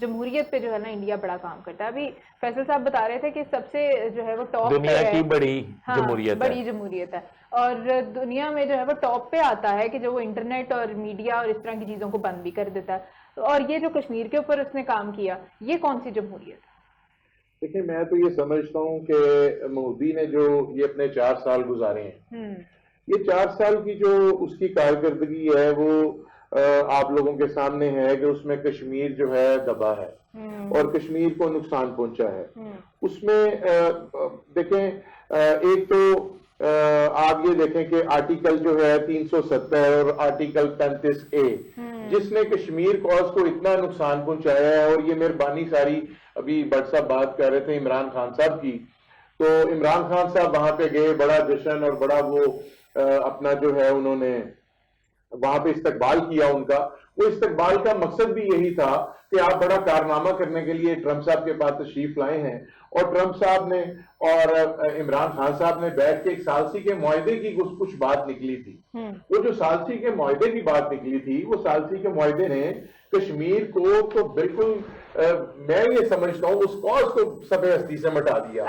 جمہوریت پہ جو ہے نا انڈیا بڑا کام کرتا ہے. ابھی فیصل صاحب بتا رہے تھے کہ سب سے جو ہے وہ ٹاپ پہ دنیا ہے, کی بڑی ہاں جمہوریت ہے. بڑی جمہوریت ہے, اور دنیا میں جو ہے وہ ٹاپ پہ آتا ہے کہ جو وہ انٹرنیٹ اور میڈیا اور اس طرح کی چیزوں کو بند بھی کر دیتا ہے. اور یہ جو کشمیر کے اوپر اس نے کام کیا, یہ کون سی جمہوریت ہے؟ دیکھیں میں تو یہ سمجھتا ہوں کہ مودی نے جو یہ اپنے 4 سال گزارے ہیں, یہ 4 سال کی جو اس کی کارکردگی ہے وہ آپ لوگوں کے سامنے ہے کہ اس میں کشمیر جو ہے دبا ہے اور کشمیر کو نقصان پہنچا ہے. اس میں دیکھیں ایک تو آپ یہ دیکھیں کہ آرٹیکل جو ہے 370 اور آرٹیکل 35A جس نے کشمیر کوز کو اتنا نقصان پہنچایا ہے, اور یہ مہربانی ساری ابھی بٹ صاحب بات کر رہے تھے عمران خان صاحب کی, تو عمران خان صاحب وہاں پہ گئے, بڑا جشن اور بڑا وہ اپنا جو ہے انہوں نے وہاں پہ استقبال کیا ان کا. وہ استقبال کا مقصد بھی یہی تھا کہ آپ بڑا کارنامہ کرنے کے لیے ٹرمپ صاحب کے پاس تشریف لائے ہیں, اور ٹرمپ صاحب نے اور عمران خان صاحب نے بیٹھ کے ایک ثالثی کے معاہدے کی کچھ بات نکلی تھی. وہ جو ثالثی کے معاہدے کی بات نکلی تھی, وہ ثالثی کے معاہدے نے کشمیر کو تو بالکل میں یہ سمجھتا ہوں اس کاز کو سب ہستی سے مٹا دیا.